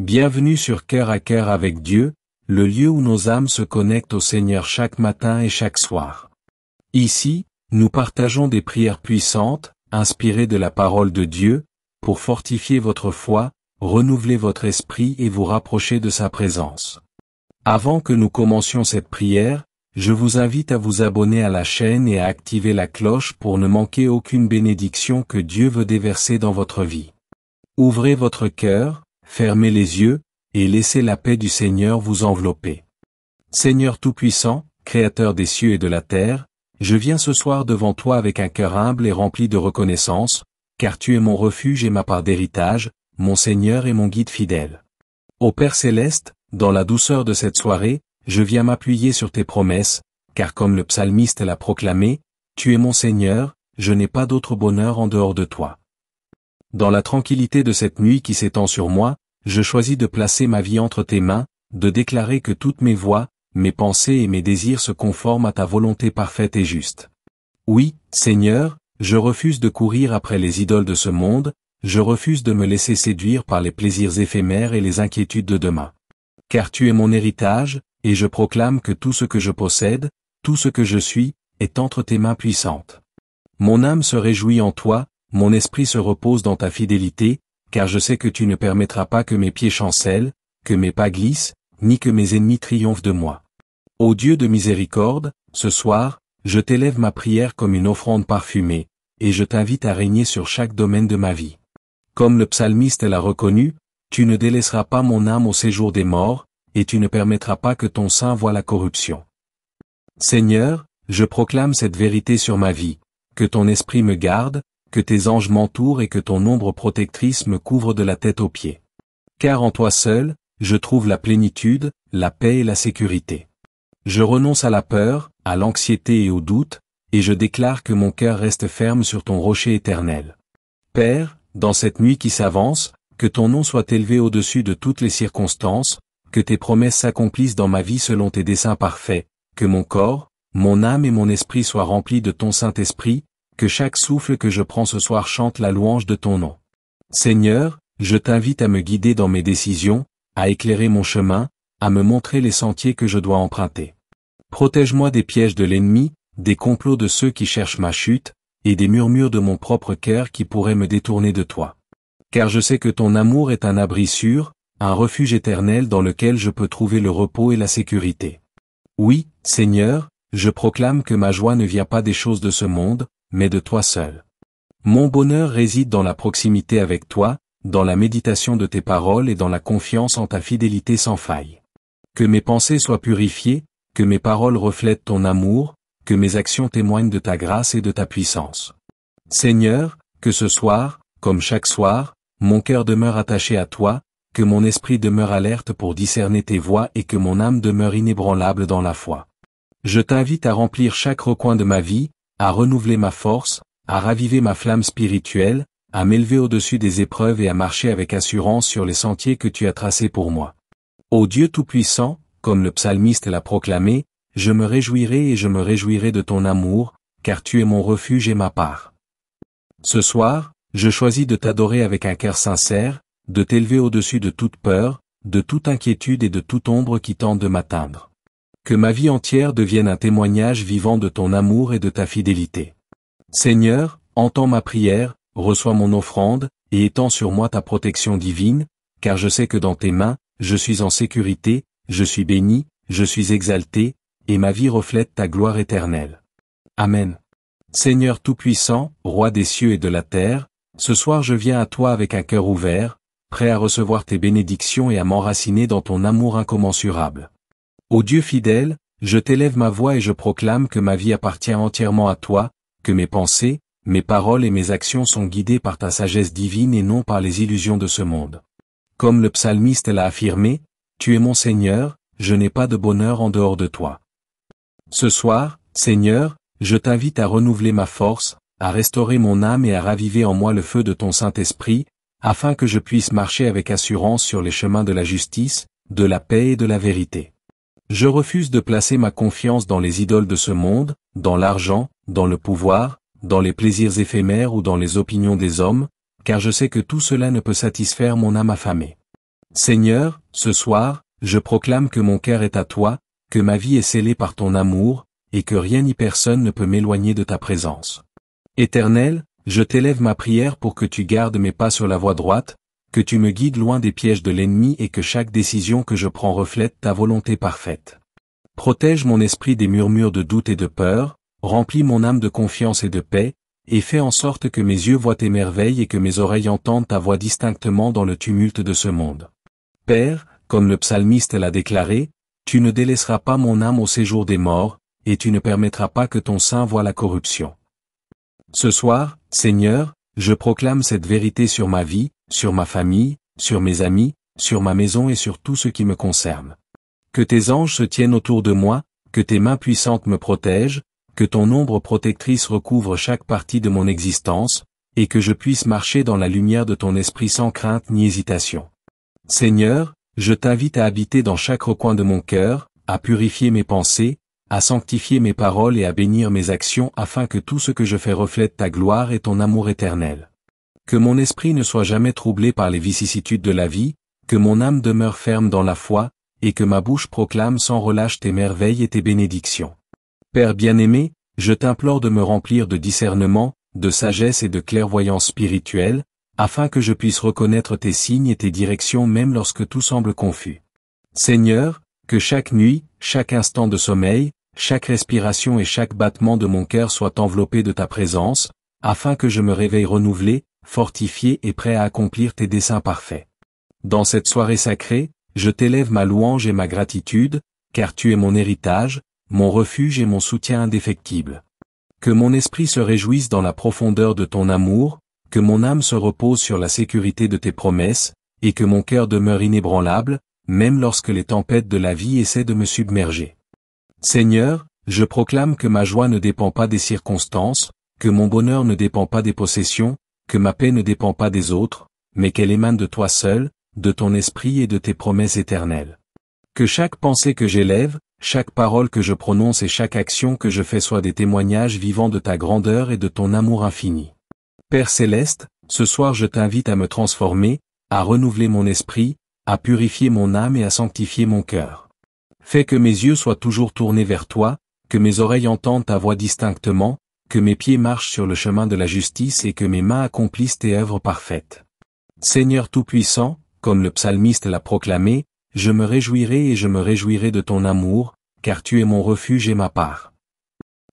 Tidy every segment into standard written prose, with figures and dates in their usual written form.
Bienvenue sur Cœur à Cœur avec Dieu, le lieu où nos âmes se connectent au Seigneur chaque matin et chaque soir. Ici, nous partageons des prières puissantes, inspirées de la parole de Dieu, pour fortifier votre foi, renouveler votre esprit et vous rapprocher de sa présence. Avant que nous commencions cette prière, je vous invite à vous abonner à la chaîne et à activer la cloche pour ne manquer aucune bénédiction que Dieu veut déverser dans votre vie. Ouvrez votre cœur, fermez les yeux, et laissez la paix du Seigneur vous envelopper. Seigneur Tout-Puissant, Créateur des cieux et de la terre, je viens ce soir devant toi avec un cœur humble et rempli de reconnaissance, car tu es mon refuge et ma part d'héritage, mon Seigneur et mon guide fidèle. Ô Père Céleste, dans la douceur de cette soirée, je viens m'appuyer sur tes promesses, car comme le psalmiste l'a proclamé, tu es mon Seigneur, je n'ai pas d'autre bonheur en dehors de toi. Dans la tranquillité de cette nuit qui s'étend sur moi, je choisis de placer ma vie entre tes mains, de déclarer que toutes mes voies, mes pensées et mes désirs se conforment à ta volonté parfaite et juste. Oui, Seigneur, je refuse de courir après les idoles de ce monde, je refuse de me laisser séduire par les plaisirs éphémères et les inquiétudes de demain. Car tu es mon héritage, et je proclame que tout ce que je possède, tout ce que je suis, est entre tes mains puissantes. Mon âme se réjouit en toi, mon esprit se repose dans ta fidélité, car je sais que tu ne permettras pas que mes pieds chancellent, que mes pas glissent, ni que mes ennemis triomphent de moi. Ô Dieu de miséricorde, ce soir, je t'élève ma prière comme une offrande parfumée, et je t'invite à régner sur chaque domaine de ma vie. Comme le psalmiste l'a reconnu, tu ne délaisseras pas mon âme au séjour des morts, et tu ne permettras pas que ton sein voie la corruption. Seigneur, je proclame cette vérité sur ma vie, que ton esprit me garde, que tes anges m'entourent et que ton ombre protectrice me couvre de la tête aux pieds. Car en toi seul, je trouve la plénitude, la paix et la sécurité. Je renonce à la peur, à l'anxiété et au doute, et je déclare que mon cœur reste ferme sur ton rocher éternel. Père, dans cette nuit qui s'avance, que ton nom soit élevé au-dessus de toutes les circonstances, que tes promesses s'accomplissent dans ma vie selon tes desseins parfaits, que mon corps, mon âme et mon esprit soient remplis de ton Saint-Esprit, que chaque souffle que je prends ce soir chante la louange de ton nom. Seigneur, je t'invite à me guider dans mes décisions, à éclairer mon chemin, à me montrer les sentiers que je dois emprunter. Protège-moi des pièges de l'ennemi, des complots de ceux qui cherchent ma chute, et des murmures de mon propre cœur qui pourraient me détourner de toi. Car je sais que ton amour est un abri sûr, un refuge éternel dans lequel je peux trouver le repos et la sécurité. Oui, Seigneur, je proclame que ma joie ne vient pas des choses de ce monde, mais de toi seul. Mon bonheur réside dans la proximité avec toi, dans la méditation de tes paroles et dans la confiance en ta fidélité sans faille. Que mes pensées soient purifiées, que mes paroles reflètent ton amour, que mes actions témoignent de ta grâce et de ta puissance. Seigneur, que ce soir, comme chaque soir, mon cœur demeure attaché à toi, que mon esprit demeure alerte pour discerner tes voies et que mon âme demeure inébranlable dans la foi. Je t'invite à remplir chaque recoin de ma vie, à renouveler ma force, à raviver ma flamme spirituelle, à m'élever au-dessus des épreuves et à marcher avec assurance sur les sentiers que tu as tracés pour moi. Ô Dieu Tout-Puissant, comme le psalmiste l'a proclamé, je me réjouirai et je me réjouirai de ton amour, car tu es mon refuge et ma part. Ce soir, je choisis de t'adorer avec un cœur sincère, de t'élever au-dessus de toute peur, de toute inquiétude et de toute ombre qui tente de m'atteindre. Que ma vie entière devienne un témoignage vivant de ton amour et de ta fidélité. Seigneur, entends ma prière, reçois mon offrande, et étends sur moi ta protection divine, car je sais que dans tes mains, je suis en sécurité, je suis béni, je suis exalté, et ma vie reflète ta gloire éternelle. Amen. Seigneur Tout-Puissant, Roi des cieux et de la terre, ce soir je viens à toi avec un cœur ouvert, prêt à recevoir tes bénédictions et à m'enraciner dans ton amour incommensurable. Ô Dieu fidèle, je t'élève ma voix et je proclame que ma vie appartient entièrement à toi, que mes pensées, mes paroles et mes actions sont guidées par ta sagesse divine et non par les illusions de ce monde. Comme le psalmiste l'a affirmé, tu es mon Seigneur, je n'ai pas de bonheur en dehors de toi. Ce soir, Seigneur, je t'invite à renouveler ma force, à restaurer mon âme et à raviver en moi le feu de ton Saint-Esprit, afin que je puisse marcher avec assurance sur les chemins de la justice, de la paix et de la vérité. Je refuse de placer ma confiance dans les idoles de ce monde, dans l'argent, dans le pouvoir, dans les plaisirs éphémères ou dans les opinions des hommes, car je sais que tout cela ne peut satisfaire mon âme affamée. Seigneur, ce soir, je proclame que mon cœur est à toi, que ma vie est scellée par ton amour, et que rien ni personne ne peut m'éloigner de ta présence. Éternel, je t'élève ma prière pour que tu gardes mes pas sur la voie droite, que tu me guides loin des pièges de l'ennemi et que chaque décision que je prends reflète ta volonté parfaite. Protège mon esprit des murmures de doute et de peur, remplis mon âme de confiance et de paix, et fais en sorte que mes yeux voient tes merveilles et que mes oreilles entendent ta voix distinctement dans le tumulte de ce monde. Père, comme le psalmiste l'a déclaré, tu ne délaisseras pas mon âme au séjour des morts, et tu ne permettras pas que ton sein voie la corruption. Ce soir, Seigneur, je proclame cette vérité sur ma vie, sur ma famille, sur mes amis, sur ma maison et sur tout ce qui me concerne. Que tes anges se tiennent autour de moi, que tes mains puissantes me protègent, que ton ombre protectrice recouvre chaque partie de mon existence, et que je puisse marcher dans la lumière de ton esprit sans crainte ni hésitation. Seigneur, je t'invite à habiter dans chaque recoin de mon cœur, à purifier mes pensées, à sanctifier mes paroles et à bénir mes actions afin que tout ce que je fais reflète ta gloire et ton amour éternel. Que mon esprit ne soit jamais troublé par les vicissitudes de la vie, que mon âme demeure ferme dans la foi, et que ma bouche proclame sans relâche tes merveilles et tes bénédictions. Père bien-aimé, je t'implore de me remplir de discernement, de sagesse et de clairvoyance spirituelle, afin que je puisse reconnaître tes signes et tes directions même lorsque tout semble confus. Seigneur, que chaque nuit, chaque instant de sommeil, chaque respiration et chaque battement de mon cœur soient enveloppés de ta présence, afin que je me réveille renouvelé, fortifié et prêt à accomplir tes desseins parfaits. Dans cette soirée sacrée, je t'élève ma louange et ma gratitude, car tu es mon héritage, mon refuge et mon soutien indéfectible. Que mon esprit se réjouisse dans la profondeur de ton amour, que mon âme se repose sur la sécurité de tes promesses, et que mon cœur demeure inébranlable, même lorsque les tempêtes de la vie essaient de me submerger. Seigneur, je proclame que ma joie ne dépend pas des circonstances, que mon bonheur ne dépend pas des possessions, que ma paix ne dépend pas des autres, mais qu'elle émane de toi seul, de ton esprit et de tes promesses éternelles. Que chaque pensée que j'élève, chaque parole que je prononce et chaque action que je fais soient des témoignages vivants de ta grandeur et de ton amour infini. Père céleste, ce soir je t'invite à me transformer, à renouveler mon esprit, à purifier mon âme et à sanctifier mon cœur. Fais que mes yeux soient toujours tournés vers toi, que mes oreilles entendent ta voix distinctement, que mes pieds marchent sur le chemin de la justice et que mes mains accomplissent tes œuvres parfaites. Seigneur Tout-Puissant, comme le psalmiste l'a proclamé, je me réjouirai et je me réjouirai de ton amour, car tu es mon refuge et ma part.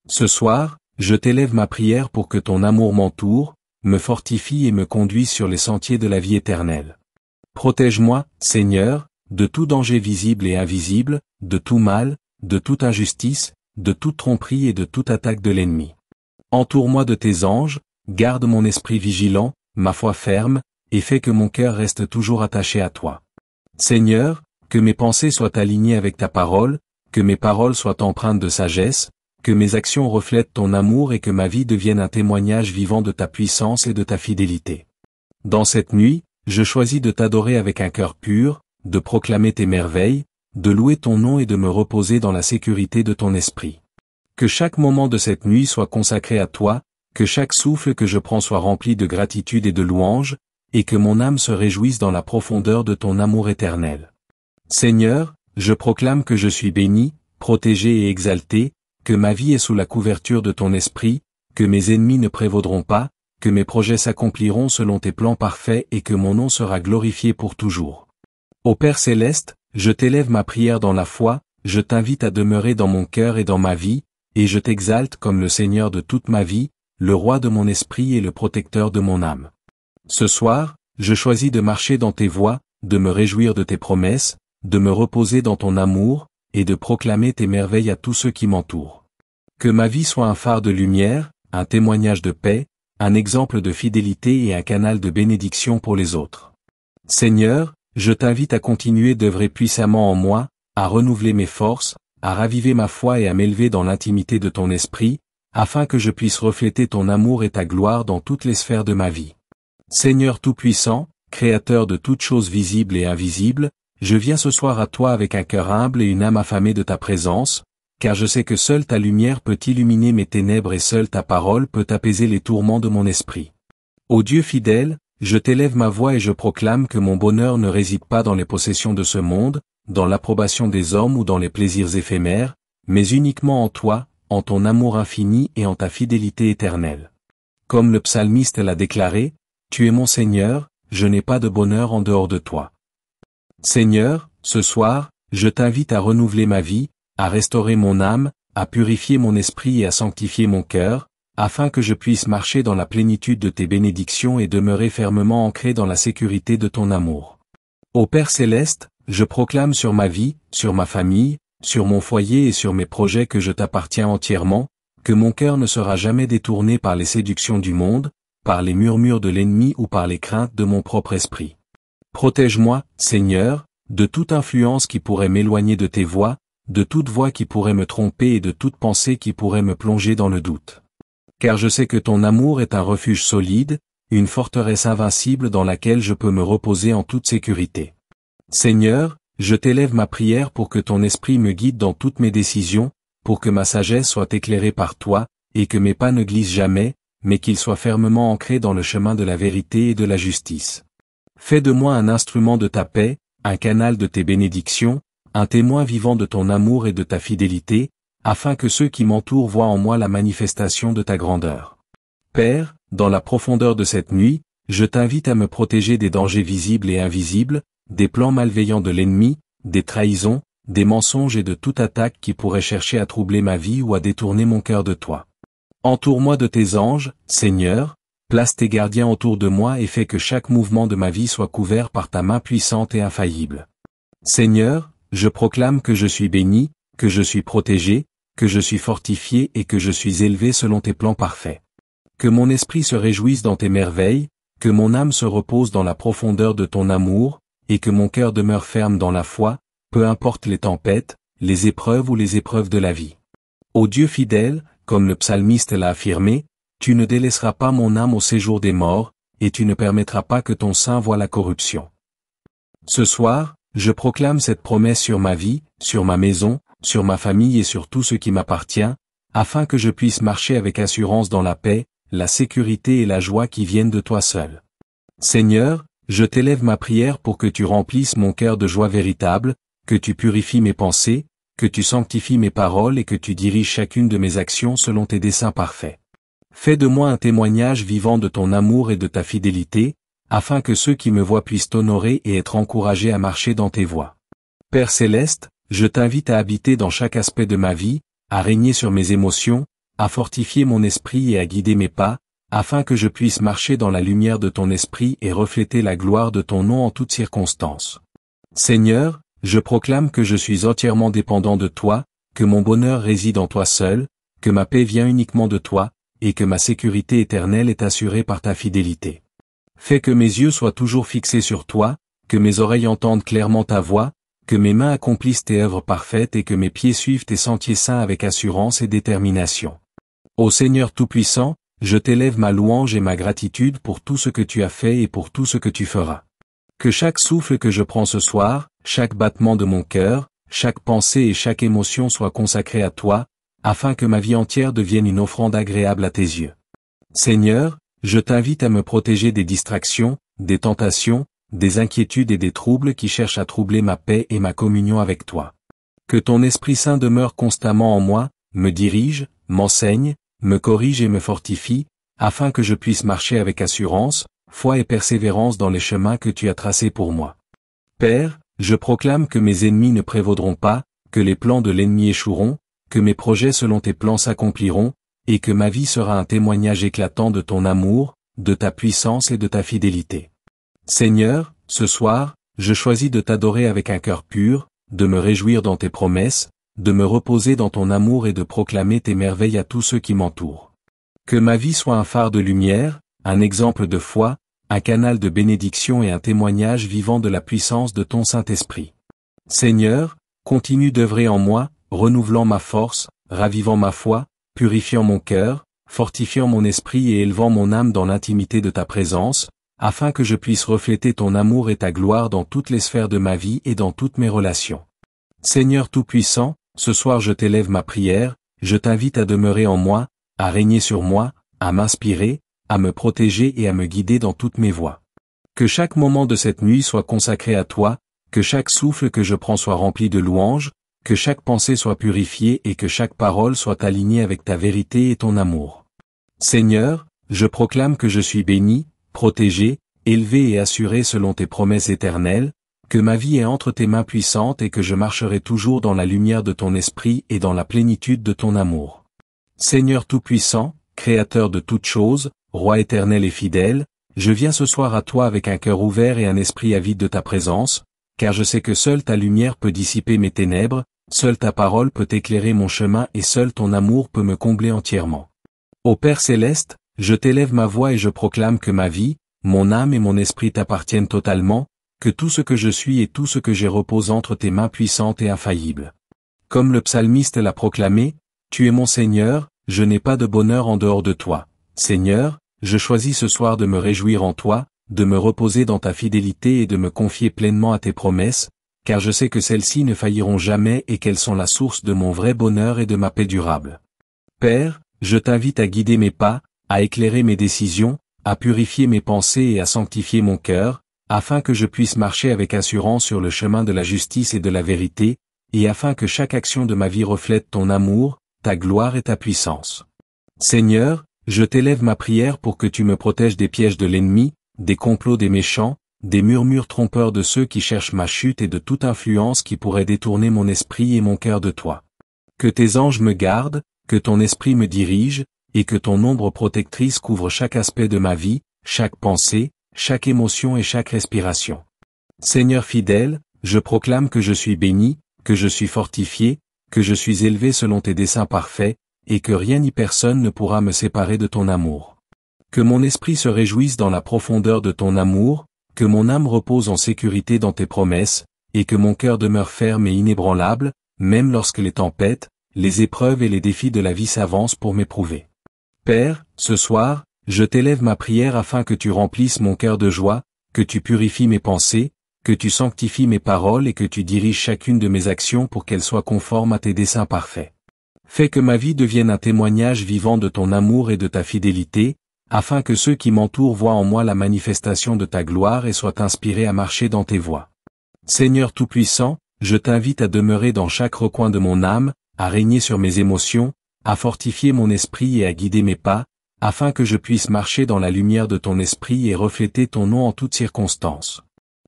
Ce soir, je t'élève ma prière pour que ton amour m'entoure, me fortifie et me conduise sur les sentiers de la vie éternelle. Protège-moi, Seigneur, de tout danger visible et invisible, de tout mal, de toute injustice, de toute tromperie et de toute attaque de l'ennemi. Entoure-moi de tes anges, garde mon esprit vigilant, ma foi ferme, et fais que mon cœur reste toujours attaché à toi. Seigneur, que mes pensées soient alignées avec ta parole, que mes paroles soient empreintes de sagesse, que mes actions reflètent ton amour et que ma vie devienne un témoignage vivant de ta puissance et de ta fidélité. Dans cette nuit, je choisis de t'adorer avec un cœur pur, de proclamer tes merveilles, de louer ton nom et de me reposer dans la sécurité de ton esprit. Que chaque moment de cette nuit soit consacré à toi, que chaque souffle que je prends soit rempli de gratitude et de louange, et que mon âme se réjouisse dans la profondeur de ton amour éternel. Seigneur, je proclame que je suis béni, protégé et exalté, que ma vie est sous la couverture de ton esprit, que mes ennemis ne prévaudront pas, que mes projets s'accompliront selon tes plans parfaits et que mon nom sera glorifié pour toujours. Ô Père céleste, je t'élève ma prière dans la foi, je t'invite à demeurer dans mon cœur et dans ma vie, et je t'exalte comme le Seigneur de toute ma vie, le roi de mon esprit et le protecteur de mon âme. Ce soir, je choisis de marcher dans tes voies, de me réjouir de tes promesses, de me reposer dans ton amour, et de proclamer tes merveilles à tous ceux qui m'entourent. Que ma vie soit un phare de lumière, un témoignage de paix, un exemple de fidélité et un canal de bénédiction pour les autres. Seigneur, je t'invite à continuer d'œuvrer puissamment en moi, à renouveler mes forces, à raviver ma foi et à m'élever dans l'intimité de ton esprit, afin que je puisse refléter ton amour et ta gloire dans toutes les sphères de ma vie. Seigneur Tout-Puissant, Créateur de toutes choses visibles et invisibles, je viens ce soir à toi avec un cœur humble et une âme affamée de ta présence, car je sais que seule ta lumière peut illuminer mes ténèbres et seule ta parole peut apaiser les tourments de mon esprit. Ô Dieu fidèle, je t'élève ma voix et je proclame que mon bonheur ne réside pas dans les possessions de ce monde, dans l'approbation des hommes ou dans les plaisirs éphémères, mais uniquement en toi, en ton amour infini et en ta fidélité éternelle. Comme le psalmiste l'a déclaré, tu es mon Seigneur, je n'ai pas de bonheur en dehors de toi. Seigneur, ce soir, je t'invite à renouveler ma vie, à restaurer mon âme, à purifier mon esprit et à sanctifier mon cœur, afin que je puisse marcher dans la plénitude de tes bénédictions et demeurer fermement ancré dans la sécurité de ton amour. Ô Père céleste, je proclame sur ma vie, sur ma famille, sur mon foyer et sur mes projets que je t'appartiens entièrement, que mon cœur ne sera jamais détourné par les séductions du monde, par les murmures de l'ennemi ou par les craintes de mon propre esprit. Protège-moi, Seigneur, de toute influence qui pourrait m'éloigner de tes voies, de toute voix qui pourrait me tromper et de toute pensée qui pourrait me plonger dans le doute. Car je sais que ton amour est un refuge solide, une forteresse invincible dans laquelle je peux me reposer en toute sécurité. Seigneur, je t'élève ma prière pour que ton esprit me guide dans toutes mes décisions, pour que ma sagesse soit éclairée par toi, et que mes pas ne glissent jamais, mais qu'ils soient fermement ancrés dans le chemin de la vérité et de la justice. Fais de moi un instrument de ta paix, un canal de tes bénédictions, un témoin vivant de ton amour et de ta fidélité, afin que ceux qui m'entourent voient en moi la manifestation de ta grandeur. Père, dans la profondeur de cette nuit, je t'invite à me protéger des dangers visibles et invisibles, des plans malveillants de l'ennemi, des trahisons, des mensonges et de toute attaque qui pourrait chercher à troubler ma vie ou à détourner mon cœur de toi. Entoure-moi de tes anges, Seigneur, place tes gardiens autour de moi et fais que chaque mouvement de ma vie soit couvert par ta main puissante et infaillible. Seigneur, je proclame que je suis béni, que je suis protégé, que je suis fortifié et que je suis élevé selon tes plans parfaits. Que mon esprit se réjouisse dans tes merveilles, que mon âme se repose dans la profondeur de ton amour, et que mon cœur demeure ferme dans la foi, peu importe les tempêtes, les épreuves ou les épreuves de la vie. Ô Dieu fidèle, comme le psalmiste l'a affirmé, tu ne délaisseras pas mon âme au séjour des morts, et tu ne permettras pas que ton sein voie la corruption. Ce soir, je proclame cette promesse sur ma vie, sur ma maison, sur ma famille et sur tout ce qui m'appartient, afin que je puisse marcher avec assurance dans la paix, la sécurité et la joie qui viennent de toi seul. Seigneur, je t'élève ma prière pour que tu remplisses mon cœur de joie véritable, que tu purifies mes pensées, que tu sanctifies mes paroles et que tu diriges chacune de mes actions selon tes desseins parfaits. Fais de moi un témoignage vivant de ton amour et de ta fidélité, afin que ceux qui me voient puissent t'honorer et être encouragés à marcher dans tes voies. Père céleste, je t'invite à habiter dans chaque aspect de ma vie, à régner sur mes émotions, à fortifier mon esprit et à guider mes pas, afin que je puisse marcher dans la lumière de ton esprit et refléter la gloire de ton nom en toutes circonstances. Seigneur, je proclame que je suis entièrement dépendant de toi, que mon bonheur réside en toi seul, que ma paix vient uniquement de toi, et que ma sécurité éternelle est assurée par ta fidélité. Fais que mes yeux soient toujours fixés sur toi, que mes oreilles entendent clairement ta voix, que mes mains accomplissent tes œuvres parfaites et que mes pieds suivent tes sentiers saints avec assurance et détermination. Ô Seigneur Tout-Puissant, je t'élève ma louange et ma gratitude pour tout ce que tu as fait et pour tout ce que tu feras. Que chaque souffle que je prends ce soir, chaque battement de mon cœur, chaque pensée et chaque émotion soit consacré à toi, afin que ma vie entière devienne une offrande agréable à tes yeux. Seigneur, je t'invite à me protéger des distractions, des tentations, des inquiétudes et des troubles qui cherchent à troubler ma paix et ma communion avec toi. Que ton Esprit Saint demeure constamment en moi, me dirige, m'enseigne, me corrige et me fortifie, afin que je puisse marcher avec assurance, foi et persévérance dans les chemins que tu as tracés pour moi. Père, je proclame que mes ennemis ne prévaudront pas, que les plans de l'ennemi échoueront, que mes projets selon tes plans s'accompliront, et que ma vie sera un témoignage éclatant de ton amour, de ta puissance et de ta fidélité. Seigneur, ce soir, je choisis de t'adorer avec un cœur pur, de me réjouir dans tes promesses, de me reposer dans ton amour et de proclamer tes merveilles à tous ceux qui m'entourent. Que ma vie soit un phare de lumière, un exemple de foi, un canal de bénédiction et un témoignage vivant de la puissance de ton Saint-Esprit. Seigneur, continue d'œuvrer en moi, renouvelant ma force, ravivant ma foi, purifiant mon cœur, fortifiant mon esprit et élevant mon âme dans l'intimité de ta présence, afin que je puisse refléter ton amour et ta gloire dans toutes les sphères de ma vie et dans toutes mes relations. Seigneur Tout-Puissant, ce soir je t'élève ma prière, je t'invite à demeurer en moi, à régner sur moi, à m'inspirer, à me protéger et à me guider dans toutes mes voies. Que chaque moment de cette nuit soit consacré à toi, que chaque souffle que je prends soit rempli de louanges, que chaque pensée soit purifiée et que chaque parole soit alignée avec ta vérité et ton amour. Seigneur, je proclame que je suis béni, protégé, élevé et assuré selon tes promesses éternelles, que ma vie est entre tes mains puissantes et que je marcherai toujours dans la lumière de ton esprit et dans la plénitude de ton amour. Seigneur Tout-Puissant, Créateur de toutes choses, Roi éternel et fidèle, je viens ce soir à toi avec un cœur ouvert et un esprit avide de ta présence, car je sais que seule ta lumière peut dissiper mes ténèbres, seule ta parole peut éclairer mon chemin et seul ton amour peut me combler entièrement. Ô Père céleste, je t'élève ma voix et je proclame que ma vie, mon âme et mon esprit t'appartiennent totalement, que tout ce que je suis et tout ce que j'ai repose entre tes mains puissantes et infaillibles. Comme le psalmiste l'a proclamé, tu es mon Seigneur, je n'ai pas de bonheur en dehors de toi. Seigneur, je choisis ce soir de me réjouir en toi, de me reposer dans ta fidélité et de me confier pleinement à tes promesses, car je sais que celles-ci ne failliront jamais et qu'elles sont la source de mon vrai bonheur et de ma paix durable. Père, je t'invite à guider mes pas, à éclairer mes décisions, à purifier mes pensées et à sanctifier mon cœur, afin que je puisse marcher avec assurance sur le chemin de la justice et de la vérité, et afin que chaque action de ma vie reflète ton amour, ta gloire et ta puissance. Seigneur, je t'élève ma prière pour que tu me protèges des pièges de l'ennemi, des complots des méchants, des murmures trompeurs de ceux qui cherchent ma chute et de toute influence qui pourrait détourner mon esprit et mon cœur de toi. Que tes anges me gardent, que ton esprit me dirige, et que ton ombre protectrice couvre chaque aspect de ma vie, chaque pensée, chaque émotion et chaque respiration. Seigneur fidèle, je proclame que je suis béni, que je suis fortifié, que je suis élevé selon tes desseins parfaits, et que rien ni personne ne pourra me séparer de ton amour. Que mon esprit se réjouisse dans la profondeur de ton amour, que mon âme repose en sécurité dans tes promesses, et que mon cœur demeure ferme et inébranlable, même lorsque les tempêtes, les épreuves et les défis de la vie s'avancent pour m'éprouver. Père, ce soir, je t'élève ma prière afin que tu remplisses mon cœur de joie, que tu purifies mes pensées, que tu sanctifies mes paroles et que tu diriges chacune de mes actions pour qu'elles soient conformes à tes desseins parfaits. Fais que ma vie devienne un témoignage vivant de ton amour et de ta fidélité, afin que ceux qui m'entourent voient en moi la manifestation de ta gloire et soient inspirés à marcher dans tes voies. Seigneur Tout-Puissant, je t'invite à demeurer dans chaque recoin de mon âme, à régner sur mes émotions, à fortifier mon esprit et à guider mes pas, afin que je puisse marcher dans la lumière de ton esprit et refléter ton nom en toutes circonstances.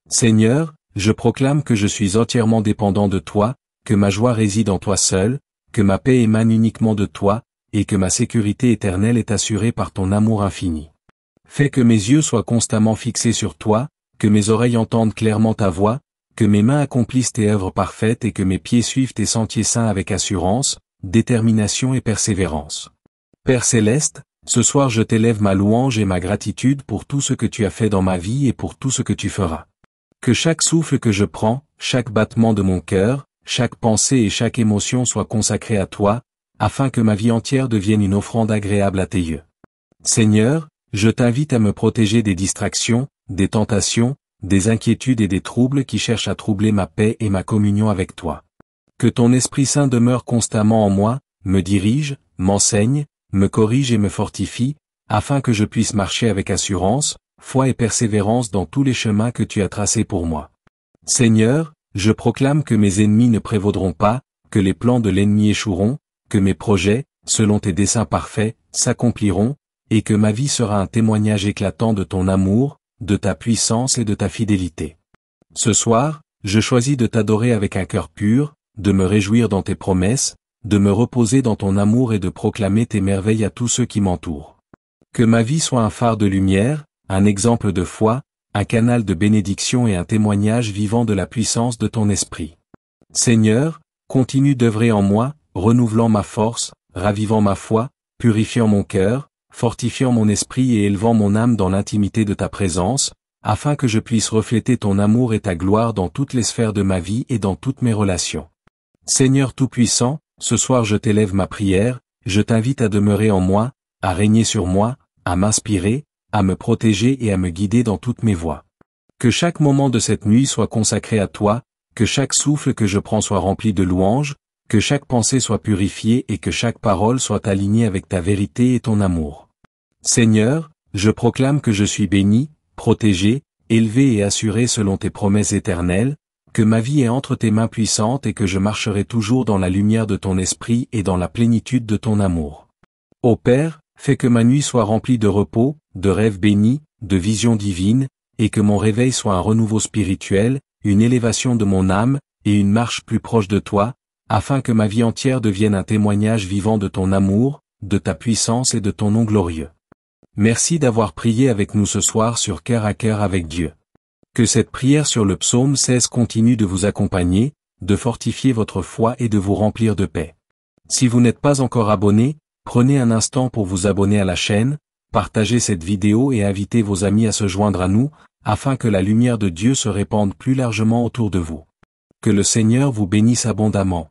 Seigneur, je proclame que je suis entièrement dépendant de toi, que ma joie réside en toi seul, que ma paix émane uniquement de toi, et que ma sécurité éternelle est assurée par ton amour infini. Fais que mes yeux soient constamment fixés sur toi, que mes oreilles entendent clairement ta voix, que mes mains accomplissent tes œuvres parfaites et que mes pieds suivent tes sentiers saints avec assurance, détermination et persévérance. Père céleste, ce soir je t'élève ma louange et ma gratitude pour tout ce que tu as fait dans ma vie et pour tout ce que tu feras. Que chaque souffle que je prends, chaque battement de mon cœur, chaque pensée et chaque émotion soit consacrée à toi, afin que ma vie entière devienne une offrande agréable à tes yeux. Seigneur, je t'invite à me protéger des distractions, des tentations, des inquiétudes et des troubles qui cherchent à troubler ma paix et ma communion avec toi. Que ton Esprit Saint demeure constamment en moi, me dirige, m'enseigne, me corrige et me fortifie, afin que je puisse marcher avec assurance, foi et persévérance dans tous les chemins que tu as tracés pour moi. Seigneur, je proclame que mes ennemis ne prévaudront pas, que les plans de l'ennemi échoueront, que mes projets, selon tes desseins parfaits, s'accompliront, et que ma vie sera un témoignage éclatant de ton amour, de ta puissance et de ta fidélité. Ce soir, je choisis de t'adorer avec un cœur pur, de me réjouir dans tes promesses, de me reposer dans ton amour et de proclamer tes merveilles à tous ceux qui m'entourent. Que ma vie soit un phare de lumière, un exemple de foi, un canal de bénédiction et un témoignage vivant de la puissance de ton esprit. Seigneur, continue d'œuvrer en moi, renouvelant ma force, ravivant ma foi, purifiant mon cœur, fortifiant mon esprit et élevant mon âme dans l'intimité de ta présence, afin que je puisse refléter ton amour et ta gloire dans toutes les sphères de ma vie et dans toutes mes relations. Seigneur Tout-Puissant, ce soir je t'élève ma prière, je t'invite à demeurer en moi, à régner sur moi, à m'inspirer, à me protéger et à me guider dans toutes mes voies. Que chaque moment de cette nuit soit consacré à toi, que chaque souffle que je prends soit rempli de louanges, que chaque pensée soit purifiée et que chaque parole soit alignée avec ta vérité et ton amour. Seigneur, je proclame que je suis béni, protégé, élevé et assuré selon tes promesses éternelles, que ma vie est entre tes mains puissantes et que je marcherai toujours dans la lumière de ton esprit et dans la plénitude de ton amour. Ô Père, fais que ma nuit soit remplie de repos, de rêves bénis, de visions divines, et que mon réveil soit un renouveau spirituel, une élévation de mon âme, et une marche plus proche de toi, afin que ma vie entière devienne un témoignage vivant de ton amour, de ta puissance et de ton nom glorieux. Merci d'avoir prié avec nous ce soir sur Cœur à Cœur avec Dieu. Que cette prière sur le psaume 16 continue de vous accompagner, de fortifier votre foi et de vous remplir de paix. Si vous n'êtes pas encore abonné, prenez un instant pour vous abonner à la chaîne, partagez cette vidéo et invitez vos amis à se joindre à nous, afin que la lumière de Dieu se répande plus largement autour de vous. Que le Seigneur vous bénisse abondamment.